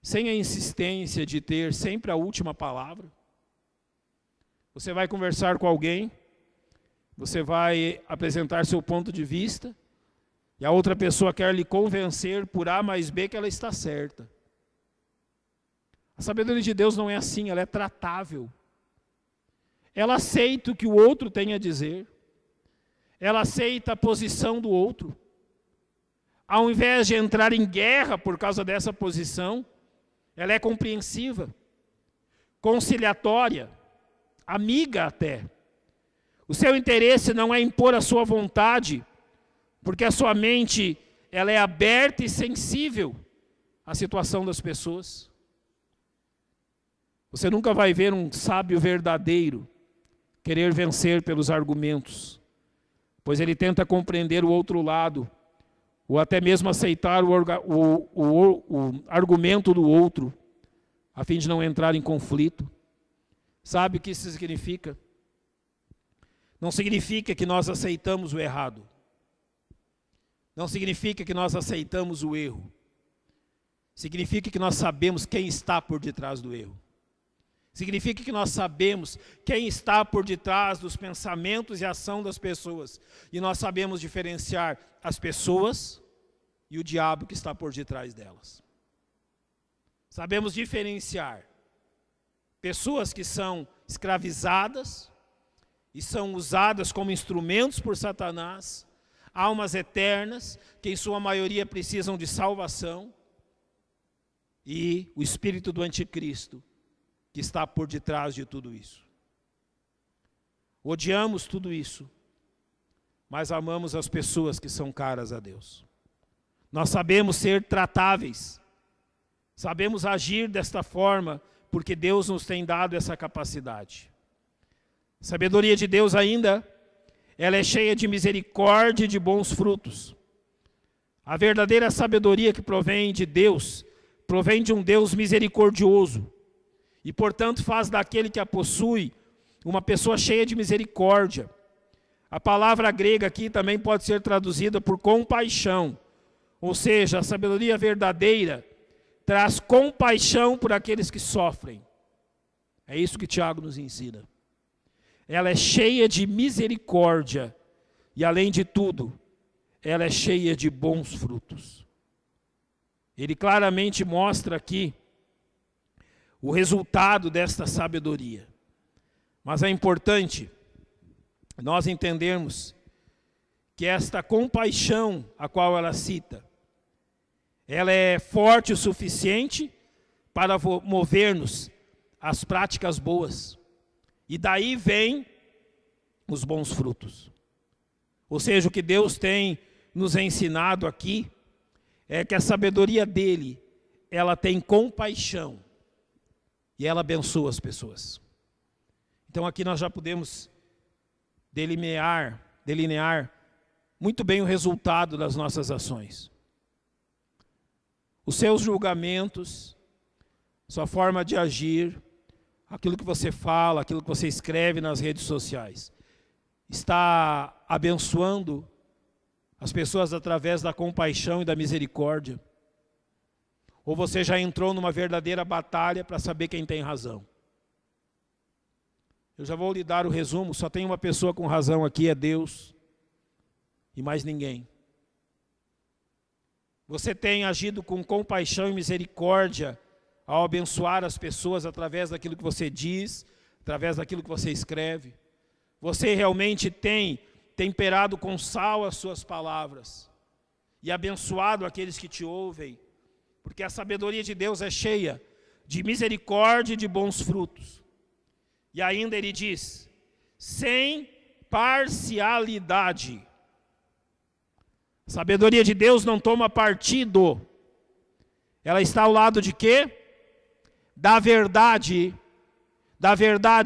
S6: sem a insistência de ter sempre a última palavra? Você vai conversar com alguém, você vai apresentar seu ponto de vista, e a outra pessoa quer lhe convencer por A mais B que ela está certa. A sabedoria de Deus não é assim, ela é tratável. Ela aceita o que o outro tem a dizer. Ela aceita a posição do outro. Ao invés de entrar em guerra por causa dessa posição, ela é compreensiva, conciliatória, amiga até. O seu interesse não é impor a sua vontade, porque a sua mente ela é aberta e sensível à situação das pessoas. Você nunca vai ver um sábio verdadeiro querer vencer pelos argumentos, pois ele tenta compreender o outro lado, ou até mesmo aceitar o argumento do outro, a fim de não entrar em conflito. Sabe o que isso significa? Não significa que nós aceitamos o errado. Não significa que nós aceitamos o erro. Significa que nós sabemos quem está por detrás do erro. Significa que nós sabemos quem está por detrás dos pensamentos e ação das pessoas. E nós sabemos diferenciar as pessoas e o diabo que está por detrás delas. Sabemos diferenciar pessoas que são escravizadas e são usadas como instrumentos por Satanás, almas eternas, que em sua maioria precisam de salvação, e o espírito do anticristo, que está por detrás de tudo isso. Odiamos tudo isso, mas amamos as pessoas que são caras a Deus. Nós sabemos ser tratáveis, sabemos agir desta forma, porque Deus nos tem dado essa capacidade. A sabedoria de Deus ainda, ela é cheia de misericórdia e de bons frutos. A verdadeira sabedoria que provém de Deus, provém de um Deus misericordioso, e portanto faz daquele que a possui uma pessoa cheia de misericórdia. A palavra grega aqui também pode ser traduzida por compaixão, ou seja, a sabedoria verdadeira traz compaixão por aqueles que sofrem. É isso que Tiago nos ensina. Ela é cheia de misericórdia e, além de tudo, ela é cheia de bons frutos. Ele claramente mostra aqui o resultado desta sabedoria. Mas é importante nós entendermos que esta compaixão a qual ela cita, ela é forte o suficiente para mover-nos às práticas boas. E daí vem os bons frutos. Ou seja, o que Deus tem nos ensinado aqui é que a sabedoria dele, ela tem compaixão e ela abençoa as pessoas. Então aqui nós já podemos delinear muito bem o resultado das nossas ações. Os seus julgamentos, sua forma de agir, aquilo que você fala, aquilo que você escreve nas redes sociais, está abençoando as pessoas através da compaixão e da misericórdia? Ou você já entrou numa verdadeira batalha para saber quem tem razão? Eu já vou lhe dar o resumo, só tem uma pessoa com razão aqui, é Deus, e mais ninguém. Você tem agido com compaixão e misericórdia ao abençoar as pessoas através daquilo que você diz, através daquilo que você escreve? Você realmente tem temperado com sal as suas palavras e abençoado aqueles que te ouvem? Porque a sabedoria de Deus é cheia de misericórdia e de bons frutos. E ainda ele diz, sem parcialidade. A sabedoria de Deus não toma partido Ela está ao lado de quê? Da verdade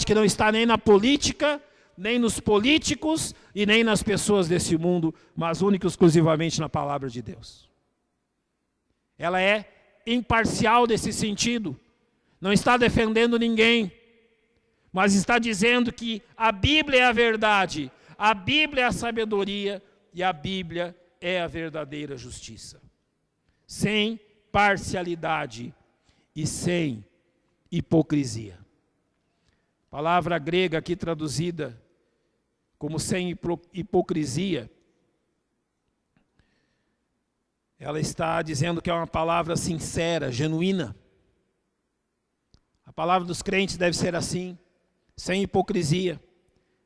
S6: que não está nem na política, nem nos políticos e nem nas pessoas desse mundo, mas única e exclusivamente na palavra de Deus. Ela é imparcial nesse sentido, não está defendendo ninguém, mas está dizendo que a Bíblia é a verdade, a Bíblia é a sabedoria e a Bíblia é a verdadeira justiça. Sem parcialidade e sem hipocrisia. Palavra grega aqui traduzida como sem hipocrisia, ela está dizendo que é uma palavra sincera, genuína. A palavra dos crentes deve ser assim, sem hipocrisia,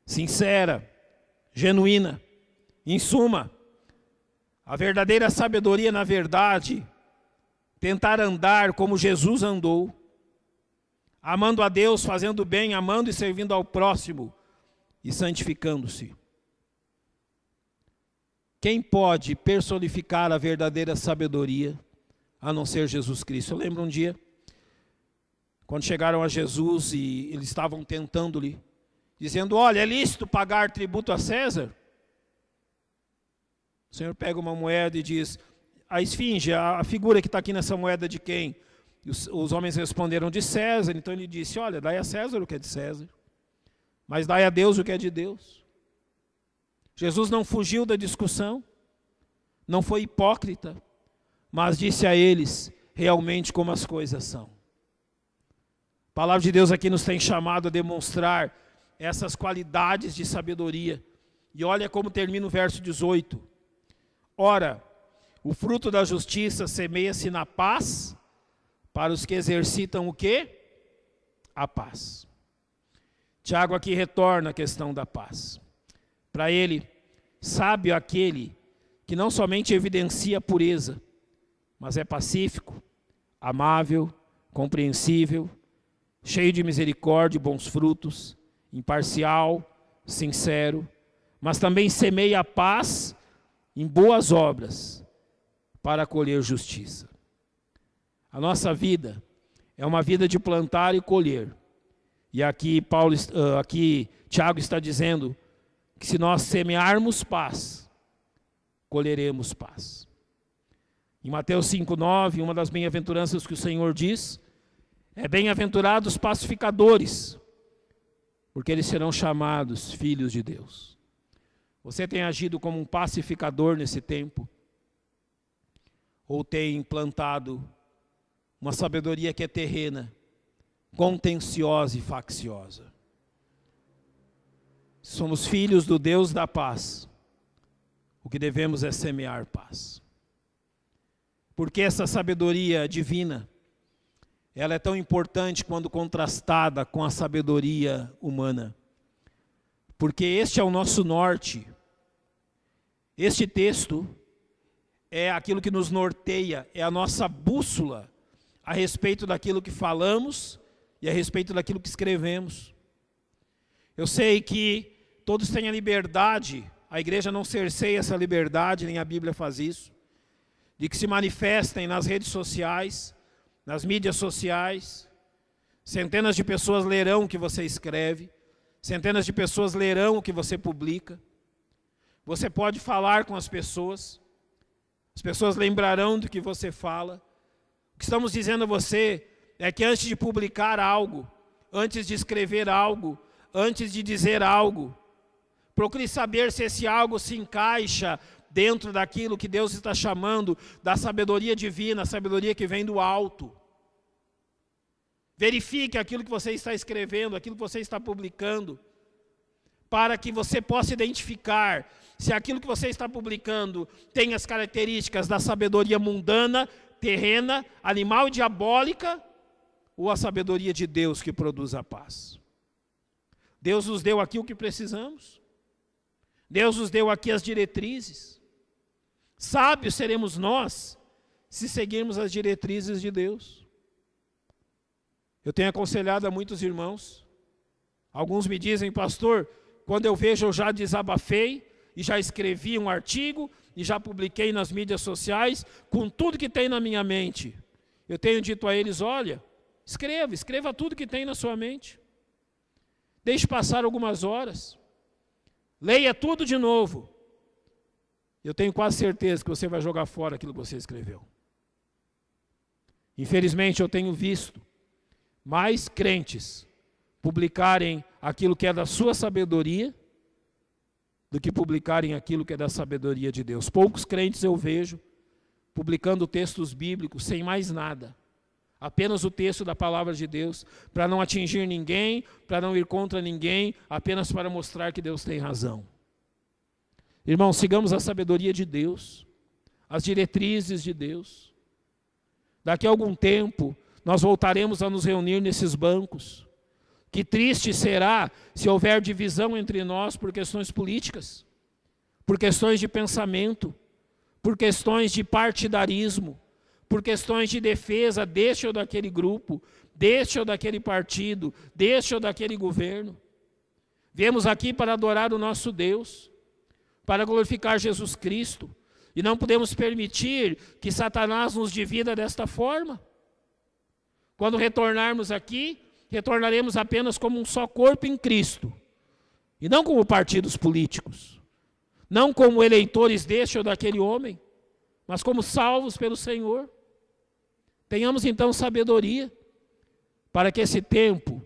S6: sincera, genuína. Em suma, a verdadeira sabedoria, na verdade, tentar andar como Jesus andou, amando a Deus, fazendo bem, amando e servindo ao próximo e santificando-se. Quem pode personificar a verdadeira sabedoria a não ser Jesus Cristo? Eu lembro um dia, quando chegaram a Jesus e eles estavam tentando-lhe, dizendo: olha, é lícito pagar tributo a César? O Senhor pega uma moeda e diz: a esfinge, a figura que está aqui nessa moeda de quem? Os homens responderam: de César. Então ele disse: olha, dai a César o que é de César, mas dai a Deus o que é de Deus. Jesus não fugiu da discussão, não foi hipócrita, mas disse a eles realmente como as coisas são. A palavra de Deus aqui nos tem chamado a demonstrar essas qualidades de sabedoria. E olha como termina o verso 18. Ora, o fruto da justiça semeia-se na paz para os que exercitam o quê? A paz. Tiago aqui retorna a questão da paz. Para ele, sábio é aquele que não somente evidencia a pureza, mas é pacífico, amável, compreensível, cheio de misericórdia e bons frutos, imparcial, sincero, mas também semeia a paz em boas obras para colher justiça. A nossa vida é uma vida de plantar e colher. E aqui Tiago está dizendo que se nós semearmos paz, colheremos paz. Em Mateus 5,9, uma das bem-aventuranças que o Senhor diz é: bem-aventurados os pacificadores, porque eles serão chamados filhos de Deus. Você tem agido como um pacificador nesse tempo? Ou tem plantado uma sabedoria que é terrena, contenciosa e facciosa? Somos filhos do Deus da paz. O que devemos é semear paz. Porque essa sabedoria divina, ela é tão importante quando contrastada com a sabedoria humana. Porque este é o nosso norte. Este texto é aquilo que nos norteia, é a nossa bússola a respeito daquilo que falamos e a respeito daquilo que escrevemos. Eu sei que todos têm a liberdade, a igreja não cerceia essa liberdade, nem a Bíblia faz isso, de que se manifestem nas redes sociais, nas mídias sociais. Centenas de pessoas lerão o que você escreve, centenas de pessoas lerão o que você publica. Você pode falar com as pessoas lembrarão do que você fala. O que estamos dizendo a você é que antes de publicar algo, antes de escrever algo, antes de dizer algo, procure saber se esse algo se encaixa dentro daquilo que Deus está chamando da sabedoria divina, a sabedoria que vem do alto. Verifique aquilo que você está escrevendo, aquilo que você está publicando, para que você possa identificar se aquilo que você está publicando tem as características da sabedoria mundana, terrena, animal e diabólica, ou a sabedoria de Deus que produz a paz. Deus nos deu aqui o que precisamos. Deus nos deu aqui as diretrizes. Sábios seremos nós se seguirmos as diretrizes de Deus. Eu tenho aconselhado a muitos irmãos. Alguns me dizem: pastor, quando eu vejo eu já desabafei e já escrevi um artigo e já publiquei nas mídias sociais com tudo que tem na minha mente. eu tenho dito a eles, olha, escreva tudo que tem na sua mente. Deixe passar algumas horas. Leia tudo de novo. Eu tenho quase certeza que você vai jogar fora aquilo que você escreveu. Infelizmente, eu tenho visto mais crentes publicarem aquilo que é da sua sabedoria do que publicarem aquilo que é da sabedoria de Deus. Poucos crentes eu vejo publicando textos bíblicos sem mais nada. Apenas o texto da palavra de Deus, para não atingir ninguém, para não ir contra ninguém, apenas para mostrar que Deus tem razão. Irmãos, sigamos a sabedoria de Deus, as diretrizes de Deus. Daqui a algum tempo, nós voltaremos a nos reunir nesses bancos. Que triste será se houver divisão entre nós por questões políticas, por questões de pensamento, por questões de partidarismo, por questões de defesa deste ou daquele grupo, deste ou daquele partido, deste ou daquele governo. Viemos aqui para adorar o nosso Deus, para glorificar Jesus Cristo, e não podemos permitir que Satanás nos divida desta forma. Quando retornarmos aqui, retornaremos apenas como um só corpo em Cristo, e não como partidos políticos, não como eleitores deste ou daquele homem, mas como salvos pelo Senhor. Tenhamos então sabedoria, para que esse tempo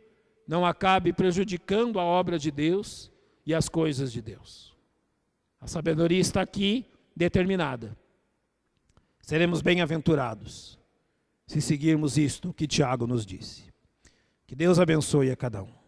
S6: não acabe prejudicando a obra de Deus e as coisas de Deus. A sabedoria está aqui determinada. Seremos bem-aventurados se seguirmos isto que Tiago nos disse. Que Deus abençoe a cada um.